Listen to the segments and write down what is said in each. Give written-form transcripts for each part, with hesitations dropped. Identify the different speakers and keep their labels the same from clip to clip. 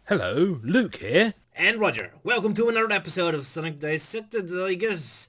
Speaker 1: Hello, Luke here.
Speaker 2: And Roger, welcome to another episode of Sonic Dissected, I guess.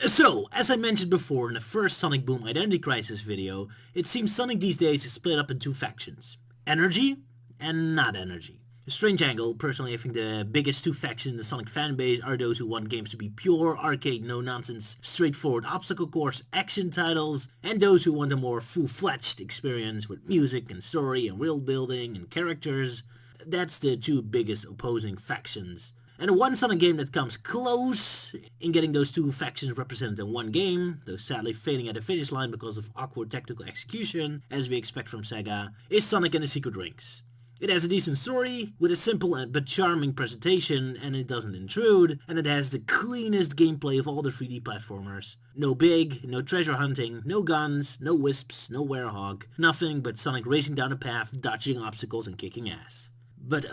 Speaker 2: So, as I mentioned before in the first Sonic Boom Identity Crisis video, it seems Sonic these days is split up in two factions. Energy and not energy. A strange angle. Personally, I think the biggest two factions in the Sonic fanbase are those who want games to be pure, arcade, no-nonsense, straightforward obstacle course action titles, and those who want a more full-fledged experience with music and story and world building and characters. That's the two biggest opposing factions. And the one Sonic game that comes close in getting those two factions represented in one game, though sadly failing at the finish line because of awkward technical execution, as we expect from Sega, is Sonic and the Secret Rings. It has a decent story, with a simple but charming presentation, and it doesn't intrude, and it has the cleanest gameplay of all the 3D platformers. No big, no treasure hunting, no guns, no wisps, no werehog, nothing but Sonic racing down a path, dodging obstacles and kicking ass. But,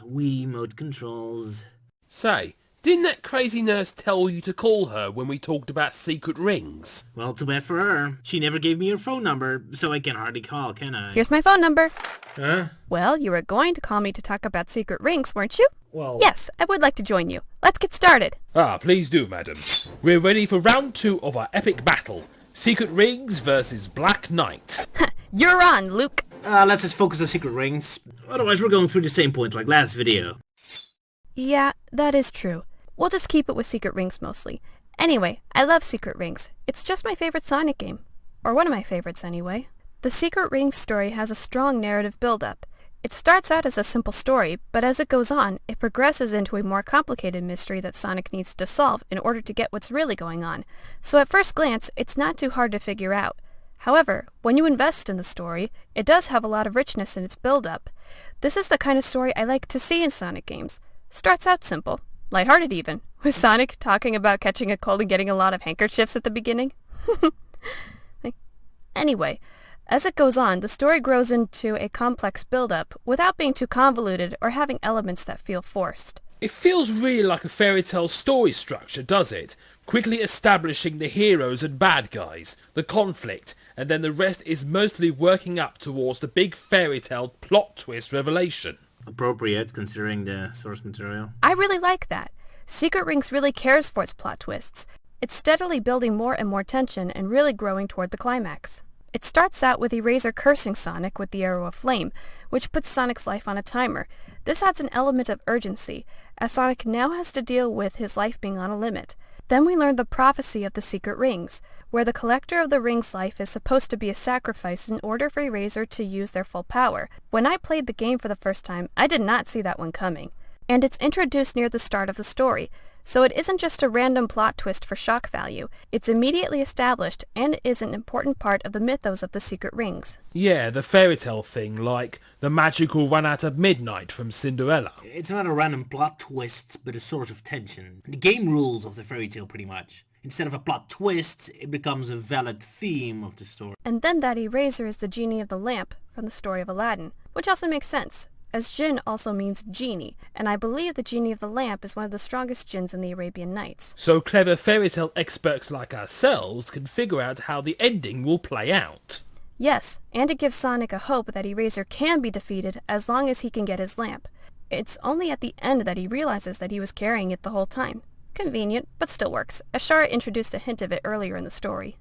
Speaker 2: Wiimote controls.
Speaker 1: Say, didn't that crazy nurse tell you to call her when we talked about secret rings?
Speaker 2: Well, too bad for her. She never gave me her phone number, so I can hardly call, can I?
Speaker 3: Here's my phone number.
Speaker 2: Huh?
Speaker 3: Well, you were going to call me to talk about secret rings, weren't you?
Speaker 2: Well...
Speaker 3: Yes, I would like to join you. Let's get started.
Speaker 1: Please do, madam. We're ready for round 2 of our epic battle. Secret Rings versus Black Knight.
Speaker 3: You're on, Luke.
Speaker 2: Let's just focus on Secret Rings. Otherwise, we're going through the same point like last video.
Speaker 3: Yeah, that is true. We'll just keep it with secret rings mostly. Anyway, I love Secret Rings. It's just my favorite Sonic game. Or one of my favorites, anyway. The Secret Rings story has a strong narrative build-up. It starts out as a simple story, but as it goes on, it progresses into a more complicated mystery that Sonic needs to solve in order to get what's really going on. So at first glance, it's not too hard to figure out. However, when you invest in the story, it does have a lot of richness in its build-up. This is the kind of story I like to see in Sonic games. Starts out simple, lighthearted even, with Sonic talking about catching a cold and getting a lot of handkerchiefs at the beginning. Anyway, as it goes on, the story grows into a complex build-up without being too convoluted or having elements that feel forced.
Speaker 1: It feels really like a fairy tale story structure, does it? Quickly establishing the heroes and bad guys, the conflict, and then the rest is mostly working up towards the big fairy tale plot twist revelation.
Speaker 2: Appropriate, considering the source material.
Speaker 3: I really like that. Secret Rings really cares for its plot twists. It's steadily building more and more tension and really growing toward the climax. It starts out with Erazor cursing Sonic with the arrow of flame, which puts Sonic's life on a timer. This adds an element of urgency, as Sonic now has to deal with his life being on a limit. Then we learn the prophecy of the Secret Rings, where the collector of the rings' life is supposed to be a sacrifice in order for Erazor to use their full power. When I played the game for the first time, I did not see that one coming. And it's introduced near the start of the story, so it isn't just a random plot twist for shock value. It's immediately established and is an important part of the mythos of the Secret Rings.
Speaker 1: Yeah, the fairy tale thing, like the magical run out of midnight from Cinderella.
Speaker 2: It's not a random plot twist, but a source of tension. The game rules of the fairy tale, pretty much. Instead of a plot twist, it becomes a valid theme of the story.
Speaker 3: And then that Erazor is the genie of the lamp from the story of Aladdin, which also makes sense, as Jinn also means genie, and I believe the genie of the lamp is one of the strongest jinns in the Arabian Nights.
Speaker 1: So clever fairy tale experts like ourselves can figure out how the ending will play out.
Speaker 3: Yes, and it gives Sonic a hope that Erazor can be defeated as long as he can get his lamp. It's only at the end that he realizes that he was carrying it the whole time. Convenient, but still works, as Shahra introduced a hint of it earlier in the story.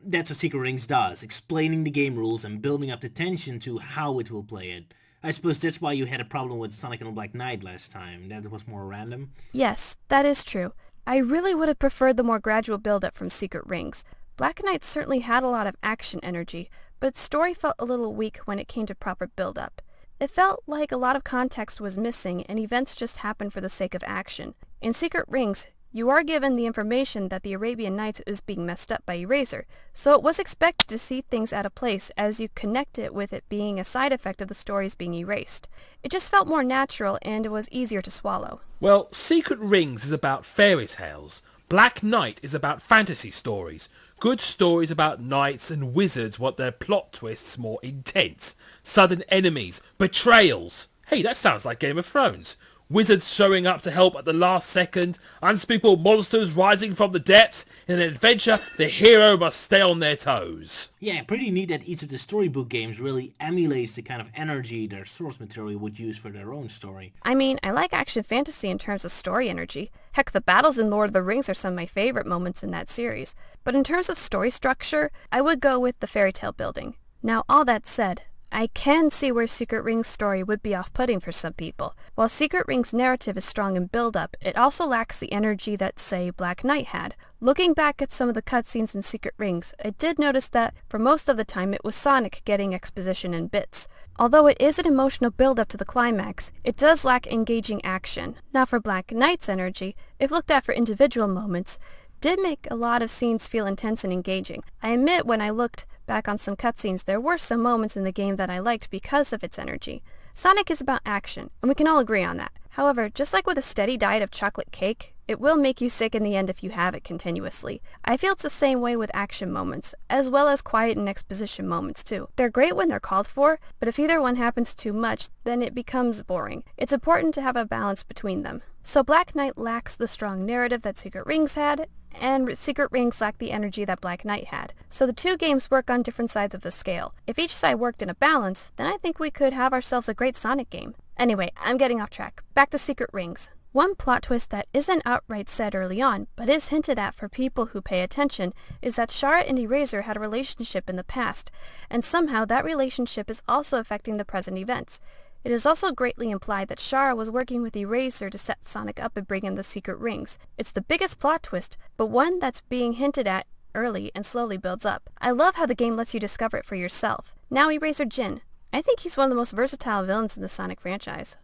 Speaker 2: That's what Secret Rings does, explaining the game rules and building up the tension to how it will play it. I suppose that's why you had a problem with Sonic and the Black Knight last time. That was more random.
Speaker 3: Yes, that is true. I really would have preferred the more gradual build-up from Secret Rings. Black Knight certainly had a lot of action energy, but its story felt a little weak when it came to proper build-up. It felt like a lot of context was missing and events just happened for the sake of action. In Secret Rings, you are given the information that the Arabian Nights is being messed up by Erazor, so it was expected to see things out of place as you connect it with it being a side effect of the stories being erased. It just felt more natural and it was easier to swallow.
Speaker 1: Well, Secret Rings is about fairy tales. Black Knight is about fantasy stories. Good stories about knights and wizards want their plot twists more intense. Sudden enemies, betrayals. Hey, that sounds like Game of Thrones. wizards showing up to help at the last second, unspeakable monsters rising from the depths. In an adventure, the hero must stay on their toes.
Speaker 2: Yeah, pretty neat that each of the storybook games really emulates the kind of energy their source material would use for their own story.
Speaker 3: I mean, I like action fantasy in terms of story energy. Heck, the battles in Lord of the Rings are some of my favorite moments in that series. But in terms of story structure, I would go with the fairy tale building. Now, all that said, I can see where Secret Ring's story would be off-putting for some people. While Secret Ring's narrative is strong in build-up, it also lacks the energy that, say, Black Knight had. Looking back at some of the cutscenes in Secret Rings, I did notice that, for most of the time, it was Sonic getting exposition in bits. Although it is an emotional build-up to the climax, it does lack engaging action. Now for Black Knight's energy, if looked at for individual moments, did make a lot of scenes feel intense and engaging. I admit when I looked back on some cutscenes, there were some moments in the game that I liked because of its energy. Sonic is about action, and we can all agree on that. However, just like with a steady diet of chocolate cake, it will make you sick in the end if you have it continuously. I feel it's the same way with action moments, as well as quiet and exposition moments too. They're great when they're called for, but if either one happens too much, then it becomes boring. It's important to have a balance between them. So Black Knight lacks the strong narrative that Secret Rings had, and Secret Rings lacked the energy that Black Knight had. So the two games work on different sides of the scale. If each side worked in a balance, then I think we could have ourselves a great Sonic game. Anyway, I'm getting off track. Back to Secret Rings. One plot twist that isn't outright said early on, but is hinted at for people who pay attention, is that Shahra and Erazor had a relationship in the past, and somehow that relationship is also affecting the present events. It is also greatly implied that Shahra was working with Erazor to set Sonic up and bring in the Secret Rings. It's the biggest plot twist, but one that's being hinted at early and slowly builds up. I love how the game lets you discover it for yourself. Now Erazor Jin. I think he's one of the most versatile villains in the Sonic franchise.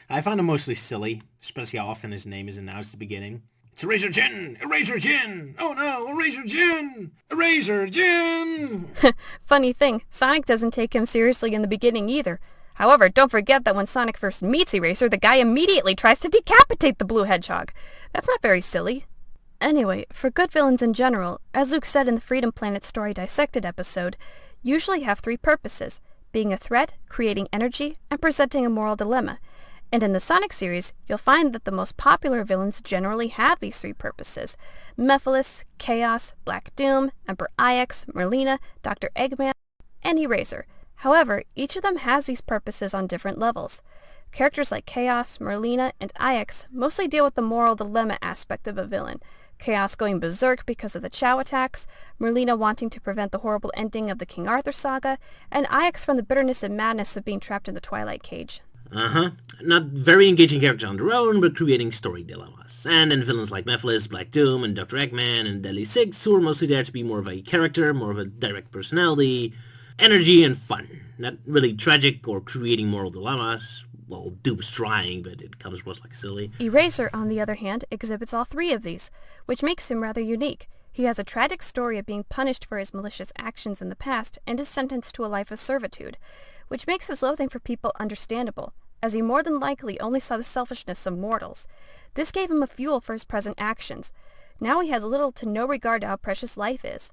Speaker 2: I find him mostly silly, especially how often his name is announced at the beginning. It's Erazor Jin! Erazor Jin! Oh no, Erazor Jin! Erazor Jin!
Speaker 3: Funny thing, Sonic doesn't take him seriously in the beginning either. However, don't forget that when Sonic first meets Erazor, the guy immediately tries to decapitate the blue hedgehog. That's not very silly. Anyway, for good villains in general, as Luke said in the Freedom Planet Story Dissected episode, usually have three purposes: being a threat, creating energy, and presenting a moral dilemma. And in the Sonic series, you'll find that the most popular villains generally have these three purposes: Mephiles, Chaos, Black Doom, Emperor Ix, Merlina, Dr. Eggman, and Erazor. However, each of them has these purposes on different levels. Characters like Chaos, Merlina, and Ix mostly deal with the moral dilemma aspect of a villain. Chaos going berserk because of the Chow attacks, Merlina wanting to prevent the horrible ending of the King Arthur saga, and Ix from the bitterness and madness of being trapped in the Twilight Cage.
Speaker 2: Not very engaging characters on their own, but creating story dilemmas. And then villains like Mephiles, Black Doom, and Dr. Eggman, and Elise, who are mostly there to be more of a character, more of a direct personality, energy and fun. Not really tragic or creating moral dilemmas. Well, Doom's trying, but it comes across like silly.
Speaker 3: Erazor, on the other hand, exhibits all three of these, which makes him rather unique. He has a tragic story of being punished for his malicious actions in the past and is sentenced to a life of servitude, which makes his loathing for people understandable, as he more than likely only saw the selfishness of mortals. This gave him a fuel for his present actions. Now he has little to no regard to how precious life is.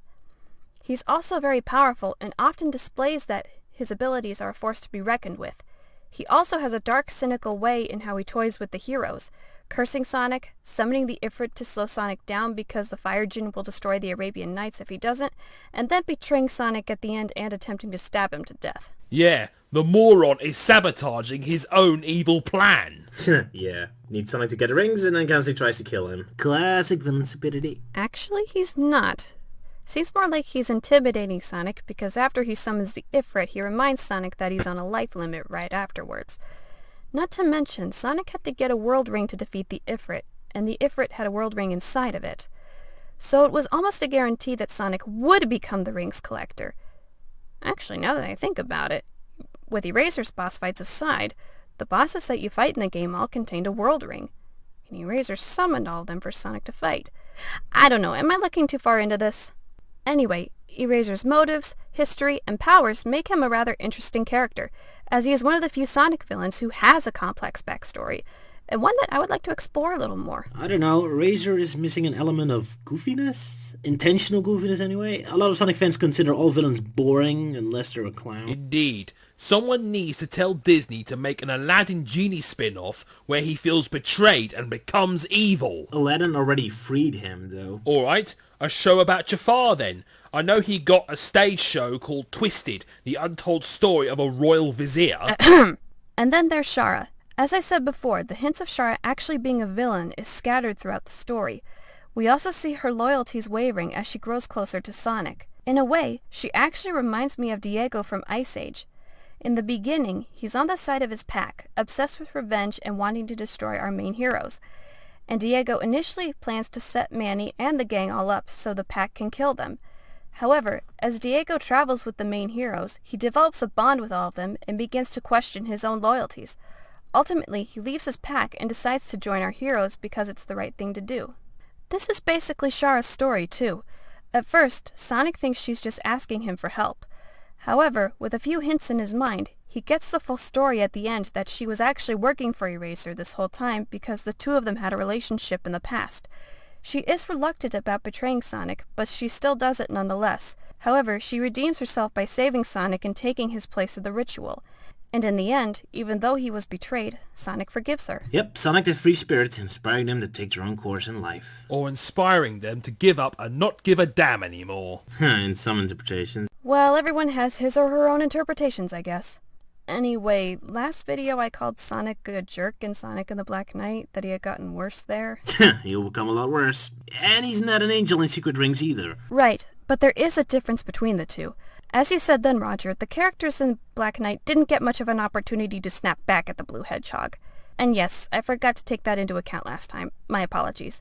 Speaker 3: He's also very powerful and often displays that his abilities are a force to be reckoned with. He also has a dark, cynical way in how he toys with the heroes, cursing Sonic, summoning the Ifrit to slow Sonic down because the Fire Djinn will destroy the Arabian Nights if he doesn't, and then betraying Sonic at the end and attempting to stab him to death.
Speaker 1: Yeah, the moron is sabotaging his own evil plan.
Speaker 2: Yeah, needs Sonic to get the rings and then constantly tries to kill him. Classic villain stupidity.
Speaker 3: Actually, he's not. Seems more like he's intimidating Sonic because after he summons the Ifrit, he reminds Sonic that he's on a life limit right afterwards. Not to mention, Sonic had to get a world ring to defeat the Ifrit, and the Ifrit had a world ring inside of it. So it was almost a guarantee that Sonic would become the rings collector. Actually, now that I think about it, with Erazor's boss fights aside, the bosses that you fight in the game all contained a world ring, and Erazor summoned all of them for Sonic to fight. I don't know, am I looking too far into this? Anyway, Erazor's motives, history, and powers make him a rather interesting character, as he is one of the few Sonic villains who has a complex backstory, and one that I would like to explore a little more.
Speaker 2: I don't know, Erazor is missing an element of goofiness? Intentional goofiness anyway? A lot of Sonic fans consider all villains boring unless they're a clown.
Speaker 1: Indeed. Someone needs to tell Disney to make an Aladdin Genie spin-off where he feels betrayed and becomes evil.
Speaker 2: Aladdin already freed him, though.
Speaker 1: Alright, a show about Jafar then. I know he got a stage show called Twisted, the untold story of a royal vizier.
Speaker 3: And then there's Shahra. As I said before, the hints of Shahra actually being a villain is scattered throughout the story. We also see her loyalties wavering as she grows closer to Sonic. In a way, she actually reminds me of Diego from Ice Age. In the beginning, he's on the side of his pack, obsessed with revenge and wanting to destroy our main heroes. And Diego initially plans to set Manny and the gang all up so the pack can kill them. However, as Diego travels with the main heroes, he develops a bond with all of them and begins to question his own loyalties. Ultimately, he leaves his pack and decides to join our heroes because it's the right thing to do. This is basically Shahra's story, too. At first, Sonic thinks she's just asking him for help. However, with a few hints in his mind, he gets the full story at the end that she was actually working for Erazor this whole time because the two of them had a relationship in the past. She is reluctant about betraying Sonic, but she still does it nonetheless. However, she redeems herself by saving Sonic and taking his place of the ritual. And in the end, even though he was betrayed, Sonic forgives her.
Speaker 2: Yep, Sonic the free spirit, inspiring them to take their own course in life.
Speaker 1: Or inspiring them to give up and not give a damn anymore.
Speaker 2: In some interpretations.
Speaker 3: Well, everyone has his or her own interpretations, I guess. Anyway, last video I called Sonic a jerk in Sonic and the Black Knight, that he had gotten worse there.
Speaker 2: He'll become a lot worse. And he's not an angel in Secret Rings either.
Speaker 3: Right, but there is a difference between the two. As you said then, Roger, the characters in Black Knight didn't get much of an opportunity to snap back at the Blue Hedgehog. And yes, I forgot to take that into account last time. My apologies.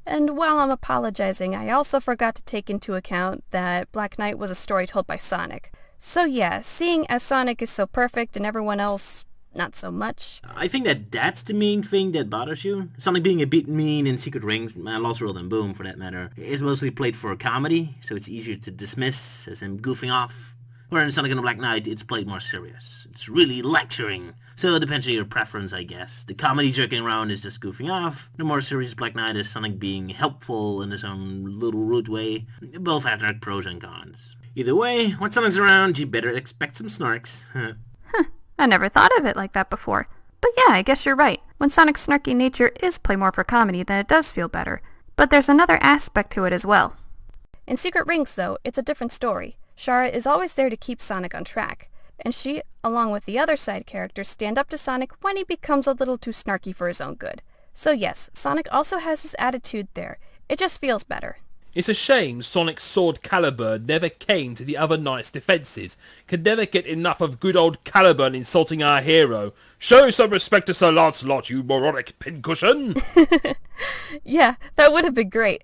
Speaker 3: And while I'm apologizing, I also forgot to take into account that Black Knight was a story told by Sonic. So yeah, seeing as Sonic is so perfect and everyone else not so much.
Speaker 2: I think that's the main thing that bothers you. Sonic being a bit mean in Secret Rings, and Lost World and Boom for that matter, is mostly played for comedy, so it's easier to dismiss as him goofing off. Where in Sonic and the Black Knight, it's played more serious. It's really lecturing. So it depends on your preference, I guess. The comedy joking around is just goofing off. The more serious Black Knight is Sonic being helpful in his own little rude way. Both have their pros and cons. Either way, when Sonic's around, you better expect some snarks.
Speaker 3: I never thought of it like that before. But yeah, I guess you're right. When Sonic's snarky nature is play more for comedy, then it does feel better. But there's another aspect to it as well. In Secret Rings, though, it's a different story. Shahra is always there to keep Sonic on track. And she, along with the other side characters, stand up to Sonic when he becomes a little too snarky for his own good. So yes, Sonic also has his attitude there. It just feels better.
Speaker 1: It's a shame Sonic's sword Caliburn never came to the other knight's defences. Could never get enough of good old Caliburn insulting our hero. Show some respect to Sir Lancelot, you moronic pincushion!
Speaker 3: Yeah, that would have been great.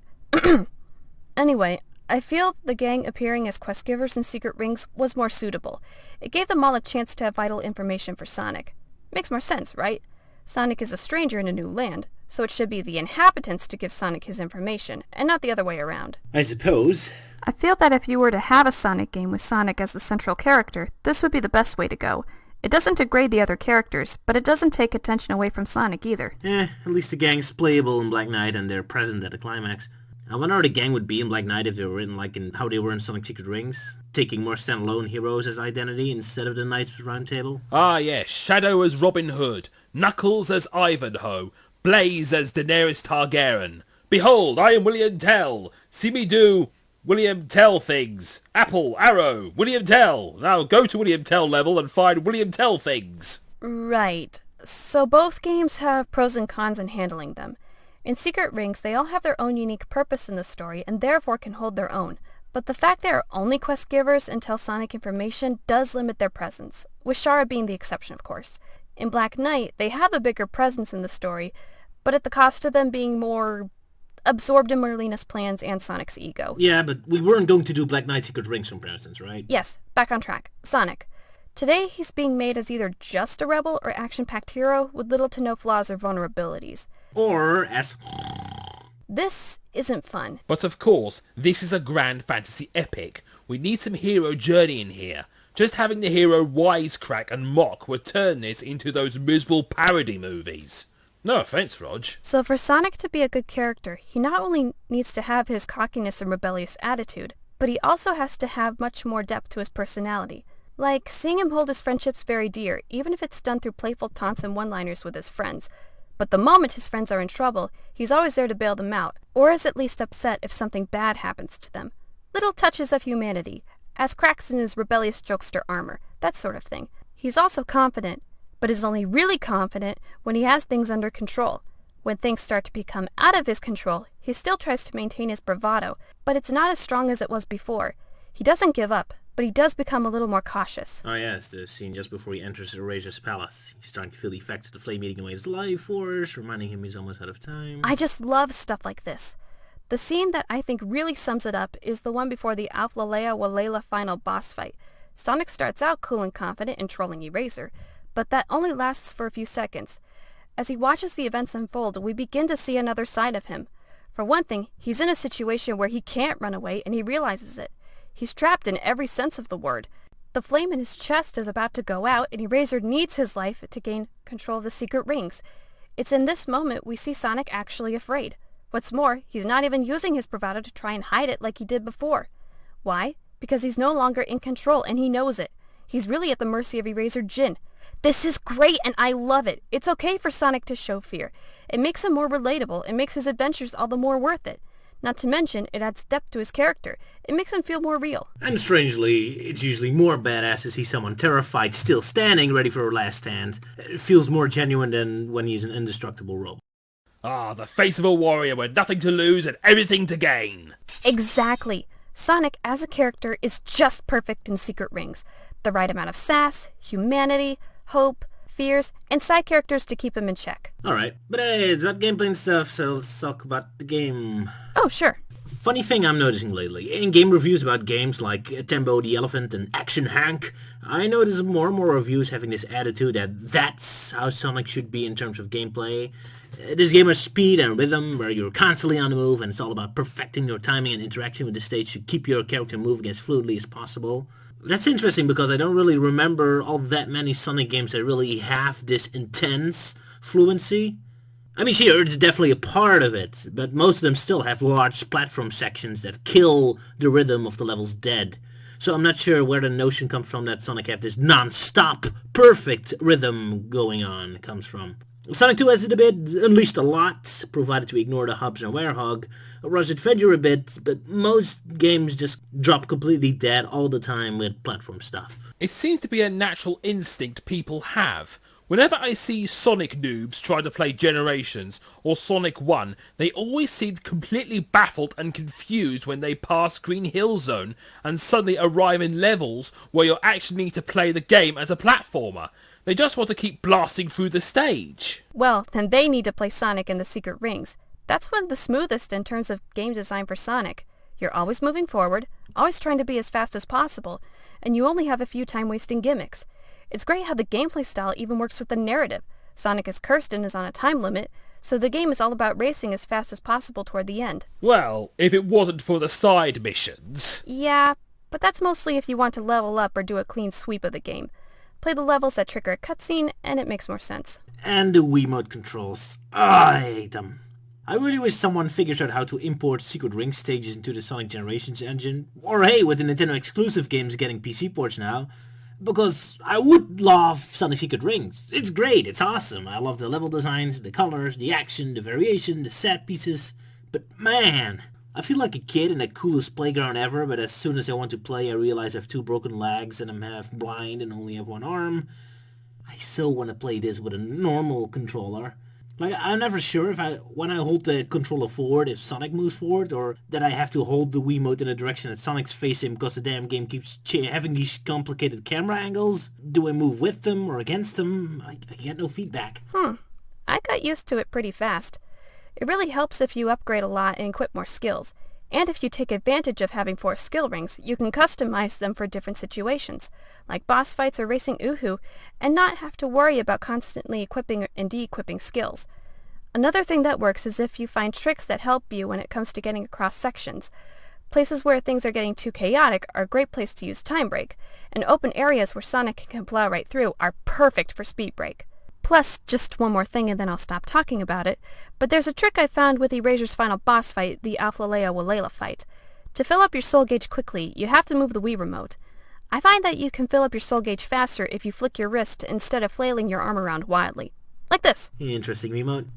Speaker 3: Anyway, I feel the gang appearing as quest givers in Secret Rings was more suitable. It gave them all a chance to have vital information for Sonic. Makes more sense, right? Sonic is a stranger in a new land, so it should be the inhabitants to give Sonic his information, and not the other way around.
Speaker 2: I suppose.
Speaker 3: I feel that if you were to have a Sonic game with Sonic as the central character, this would be the best way to go. It doesn't degrade the other characters, but it doesn't take attention away from Sonic either.
Speaker 2: At least the gang's playable in Black Knight and they're present at the climax. I wonder how the gang would be in Black Knight if they were in how they were in Sonic Secret Rings, taking more standalone heroes as identity instead of the Knights Round Table.
Speaker 1: Ah yes, Shadow as Robin Hood, Knuckles as Ivanhoe, Blaze as Daenerys Targaryen. Behold, I am William Tell. See me do William Tell things. Apple, arrow, William Tell. Now go to William Tell level and find William Tell things.
Speaker 3: Right. So both games have pros and cons in handling them. In Secret Rings, they all have their own unique purpose in the story and therefore can hold their own. But the fact they are only quest givers and tell Sonic information does limit their presence, with Shahra being the exception, of course. In Black Knight, they have a bigger presence in the story, but at the cost of them being more absorbed in Merlina's plans and Sonic's ego.
Speaker 2: Yeah, but we weren't going to do Black Knight Secret Rings, for instance, right?
Speaker 3: Yes, back on track. Sonic. Today, he's being made as either just a rebel or action-packed hero with little to no flaws or vulnerabilities.
Speaker 2: Or as...
Speaker 3: This isn't fun.
Speaker 1: But of course, this is a grand fantasy epic. We need some hero journey in here. Just having the hero wisecrack and mock would turn this into those miserable parody movies. No offense, Rog.
Speaker 3: So for Sonic to be a good character, he not only needs to have his cockiness and rebellious attitude, but he also has to have much more depth to his personality. Like seeing him hold his friendships very dear, even if it's done through playful taunts and one-liners with his friends. But the moment his friends are in trouble, he's always there to bail them out, or is at least upset if something bad happens to them. Little touches of humanity, as cracks in his rebellious jokester armor, that sort of thing. He's also confident, but is only really confident when he has things under control. When things start to become out of his control, he still tries to maintain his bravado, but it's not as strong as it was before. He doesn't give up, but he does become a little more cautious.
Speaker 2: Oh yes, the scene just before he enters Erazor's palace. He's starting to feel the effects of the flame eating away his life force, reminding him he's almost out of time.
Speaker 3: I just love stuff like this. The scene that I think really sums it up is the one before the Aflaleya Walela final boss fight. Sonic starts out cool and confident in trolling Erazor, but that only lasts for a few seconds. As he watches the events unfold, we begin to see another side of him. For one thing, he's in a situation where he can't run away, and he realizes it. He's trapped in every sense of the word. The flame in his chest is about to go out, and Erazor needs his life to gain control of the secret rings. It's in this moment we see Sonic actually afraid. What's more, he's not even using his bravado to try and hide it like he did before. Why? Because he's no longer in control, and he knows it. He's really at the mercy of Erazor Jin. This is great, and I love it. It's okay for Sonic to show fear. It makes him more relatable. It makes his adventures all the more worth it. Not to mention, it adds depth to his character. It makes him feel more real.
Speaker 2: And strangely, it's usually more badass to see someone terrified, still standing, ready for her last stand. It feels more genuine than when he's an indestructible robot.
Speaker 1: Ah, the face of a warrior with nothing to lose and everything to gain.
Speaker 3: Exactly. Sonic, as a character, is just perfect in Secret Rings. The right amount of sass, humanity, hope, fears, and side characters to keep him in check.
Speaker 2: Alright, but hey, it's about gameplay and stuff, so let's talk about the game.
Speaker 3: Oh, sure.
Speaker 2: Funny thing I'm noticing lately, in game reviews about games like Tembo the Elephant and Action Hank, I notice more and more reviews having this attitude that that's how Sonic should be in terms of gameplay. This game has speed and rhythm, where you're constantly on the move, and it's all about perfecting your timing and interaction with the stage to keep your character moving as fluidly as possible. That's interesting because I don't really remember all that many Sonic games that really have this intense fluency. I mean, sure, it's definitely a part of it, but most of them still have large platform sections that kill the rhythm of the levels dead. So I'm not sure where the notion comes from that Sonic have this non-stop, perfect rhythm going on comes from. Sonic 2 has it a bit, unleashed a lot, provided we ignore the hubs and werehog, rush adventure a bit, but most games just drop completely dead all the time with platform stuff.
Speaker 1: It seems to be a natural instinct people have. Whenever I see Sonic noobs try to play Generations or Sonic 1, they always seem completely baffled and confused when they pass Green Hill Zone and suddenly arrive in levels where you actually need to play the game as a platformer. They just want to keep blasting through the stage.
Speaker 3: Well, then they need to play Sonic in the Secret Rings. That's one of the smoothest in terms of game design for Sonic. You're always moving forward, always trying to be as fast as possible, and you only have a few time-wasting gimmicks. It's great how the gameplay style even works with the narrative. Sonic is cursed and is on a time limit, so the game is all about racing as fast as possible toward the end.
Speaker 1: Well, if it wasn't for the side missions.
Speaker 3: Yeah, but that's mostly if you want to level up or do a clean sweep of the game. Play the levels that trigger a cutscene, and it makes more sense.
Speaker 2: And the Wiimote controls. I hate them. I really wish someone figures out how to import Secret Ring stages into the Sonic Generations engine. Or hey, with the Nintendo exclusive games getting PC ports now. Because I would love Sonic Secret Rings. It's great, it's awesome. I love the level designs, the colors, the action, the variation, the set pieces. But man, I feel like a kid in the coolest playground ever, but as soon as I want to play I realize I have 2 broken legs and I'm half blind and only have 1 arm. I still want to play this with a normal controller. Like, I'm never sure if when I hold the controller forward, if Sonic moves forward, or that I have to hold the Wiimote in the direction that Sonic's facing because the damn game keeps having these complicated camera angles. Do I move with them or against them? I get no feedback.
Speaker 3: I got used to it pretty fast. It really helps if you upgrade a lot and equip more skills. And if you take advantage of having 4 skill rings, you can customize them for different situations, like boss fights or racing Uhu, and not have to worry about constantly equipping and de-equipping skills. Another thing that works is if you find tricks that help you when it comes to getting across sections. Places where things are getting too chaotic are a great place to use Time Break, and open areas where Sonic can plow right through are perfect for Speed Break. Plus, just one more thing and then I'll stop talking about it, but there's a trick I found with Erazor's final boss fight, the Aflaleya Walela fight. To fill up your soul gauge quickly, you have to move the Wii remote. I find that you can fill up your soul gauge faster if you flick your wrist instead of flailing your arm around wildly. Like this.
Speaker 2: Interesting remote.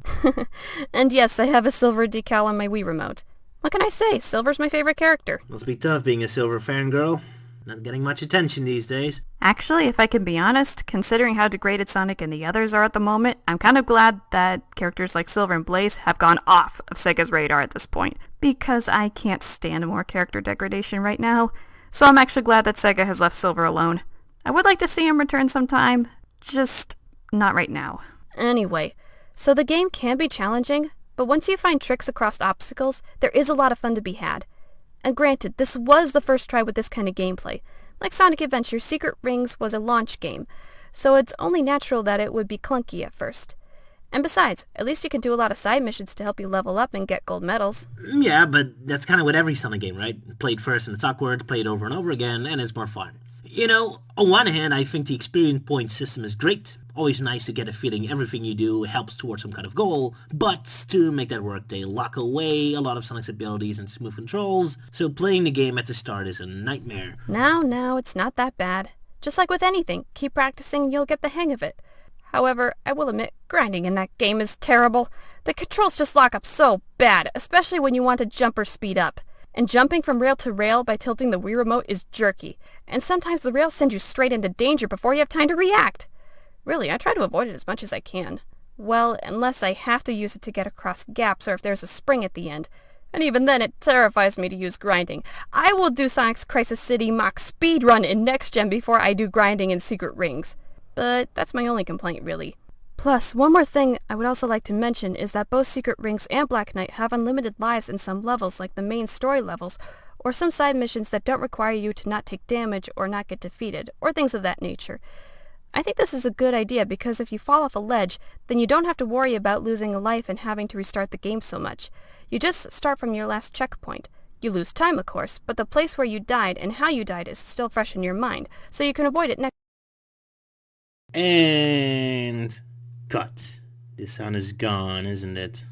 Speaker 3: And yes, I have a silver decal on my Wii remote. What can I say? Silver's my favorite character.
Speaker 2: Must be tough being a silver fangirl. Not getting much attention these days.
Speaker 3: Actually, if I can be honest, considering how degraded Sonic and the others are at the moment, I'm kind of glad that characters like Silver and Blaze have gone off of Sega's radar at this point, because I can't stand more character degradation right now. So I'm actually glad that Sega has left Silver alone. I would like to see him return sometime, just not right now. Anyway, so the game can be challenging, but once you find tricks across obstacles, there is a lot of fun to be had. And granted, this was the first try with this kind of gameplay. Like Sonic Adventure, Secret Rings was a launch game, so it's only natural that it would be clunky at first. And besides, at least you can do a lot of side missions to help you level up and get gold medals.
Speaker 2: Yeah, but that's kind of with every Sonic game, right? Play it first and it's awkward, play it over and over again, and it's more fun. You know, on one hand, I think the experience point system is great. Always nice to get a feeling everything you do helps towards some kind of goal, but to make that work, they lock away a lot of Sonic's abilities and smooth controls, so playing the game at the start is a nightmare.
Speaker 3: No, it's not that bad. Just like with anything, keep practicing and you'll get the hang of it. However, I will admit, grinding in that game is terrible. The controls just lock up so bad, especially when you want to jump or speed up. And jumping from rail to rail by tilting the Wii remote is jerky, and sometimes the rails send you straight into danger before you have time to react. Really, I try to avoid it as much as I can. Well, unless I have to use it to get across gaps or if there's a spring at the end. And even then, it terrifies me to use grinding. I will do Sonic's Crisis City Mach speedrun in Next Gen before I do grinding in Secret Rings. But that's my only complaint, really. Plus, one more thing I would also like to mention is that both Secret Rings and Black Knight have unlimited lives in some levels, like the main story levels, or some side missions that don't require you to not take damage or not get defeated, or things of that nature. I think this is a good idea because if you fall off a ledge, then you don't have to worry about losing a life and having to restart the game so much. You just start from your last checkpoint. You lose time, of course, but the place where you died and how you died is still fresh in your mind, so you can avoid it next.
Speaker 2: And cut. The sound is gone, isn't it?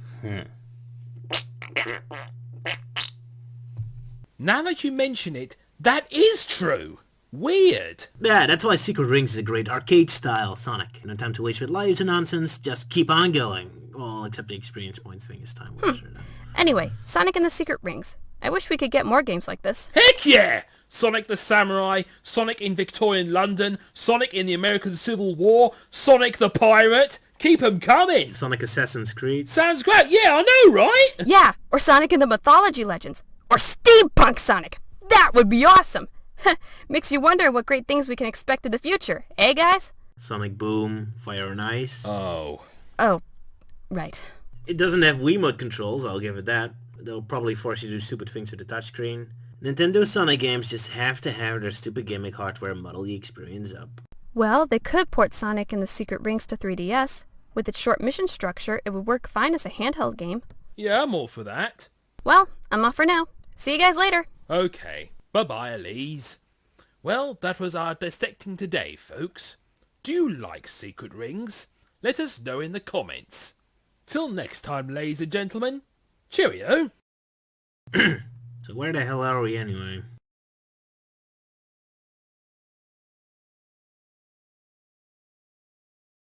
Speaker 1: Now that you mention it, that is true. Weird.
Speaker 2: Yeah, that's why Secret Rings is a great arcade-style Sonic. No time to waste with lives and nonsense, just keep on going. Well, except the experience point thing is time waster.
Speaker 3: Anyway, Sonic and the Secret Rings. I wish we could get more games like this.
Speaker 1: Heck yeah! Sonic the Samurai, Sonic in Victorian London, Sonic in the American Civil War, Sonic the Pirate. Keep 'em coming.
Speaker 2: Sonic Assassin's Creed.
Speaker 1: Sounds great. Yeah, I know, right?
Speaker 3: Yeah, or Sonic in the Mythology Legends. Or Steampunk Sonic. That would be awesome. Makes you wonder what great things we can expect in the future. Eh, guys?
Speaker 2: Sonic Boom, Fire and Ice.
Speaker 1: Oh,
Speaker 3: right.
Speaker 2: It doesn't have Wiimote controls, I'll give it that. They'll probably force you to do stupid things with the touchscreen. Nintendo Sonic games just have to have their stupid gimmick hardware muddle the experience up.
Speaker 3: Well, they could port Sonic and the Secret Rings to 3DS. With its short mission structure, it would work fine as a handheld game.
Speaker 1: yeah, I'm all for that.
Speaker 3: Well, I'm off for now. See you guys later.
Speaker 1: Okay, bye-bye, Elise. Well, that was our dissecting today, folks. Do you like Secret Rings? Let us know in the comments. Till next time, ladies and gentlemen, cheerio!
Speaker 2: So where the hell are we anyway?